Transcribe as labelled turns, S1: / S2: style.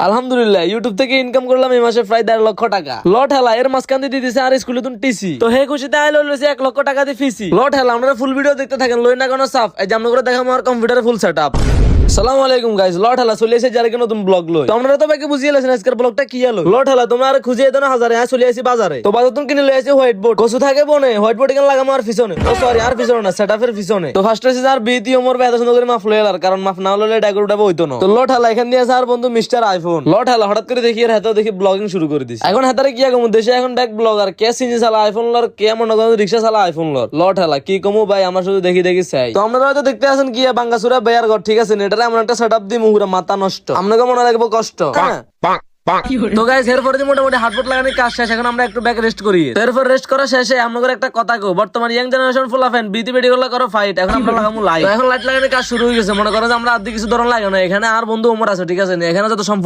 S1: আলহামদুলিল্লাহ ইউটিউব থেকে ইনকাম করলাম এই মাসে প্রায় 1.5 লক্ষ টাকা। লট হেলা এর মাঝখান দিয়ে দিতেছে আর স্কুলে তুমি টিসি তো হে খুশিতে আইলো লইছে 1 লক্ষ টাকা দিয়ে ফিসি। লট হেলা আপনারা ফুল ভিডিও দেখতে থাকেন, লই না কোনো সাফ এই যে আমরা করে দেখাম আমার কম্পিউটারে ফুল সেটআপ। আসসালামু আলাইকুম গাইস, লট হেলা চলে এসে যারা নতুন ব্লগ লই তো আপনারা তো বাকি বুঝিয়ে লেছেন আজকের ব্লগটা কি হলো। লট হেলা তোমরা আর খুঁজে এতো না হাজারে চলে আসি বাজারে তো বাজার তুমি কিনে লই আসি হোয়াইট বোর্ড কসু থাকে বনে হোয়াইট বোর্ড এখানে লাগামো আর পিছনে ও সরি আর পিছনে না সেটআপের পিছনে। তো ফার্স্ট এসে আর বিতি ওমর বেদা সুন্দর করে মাফ লইলার কারণ মাফ না হলে ডাইগর উঠাবো হইতো না। তো লট হেলা এখান দিয়ে আছে আর বন্ধু মিস্টার আইফোন। লট হেলা হঠাৎ করে দেখি আর হাতে দেখি ব্লগিং শুরু করে দিছি। এখন হাতারে কি কমু দেশে এখন ডাক ব্লগার কে সিনজি চালা আইফোন লর কে মনে করেন রিকশা চালা আইফোন লর। লট হেলা কি কমু ভাই আমার শুধু দেখি দেখি চাই। তো আপনারা হয়তো দেখতে আছেন কি বাঙ্গাসুরা বেয়ার ঘর ঠিক আছে এটারে এমন একটা সেটআপ দি মুহুরা মাথা নষ্ট আপনাকে মনে রাখবো কষ্ট। হ্যাঁ তো গাইস এরপরে মোটামুটি হাটপট লাগানোর কাজ শেষ, এখন আমরা একটু ব্যাক রেস্ট করি। এরপর রেস্ট করা শেষে আমাদের একটা কথা কো বর্তমান ইয়াং জেনারেশন ফুল অফ এন্ড বিটি বেডি গুলো করো ফাইট। এখন আমরা লাগামু লাইট, এখন লাইট লাগানোর কাজ শুরু হয়ে গেছে মনে করো যে আমরা আদি কিছু ধরন লাগানো এখানে আর বন্ধু ওমর আছে ঠিক আছে এখানে যত সম্পূর্ণ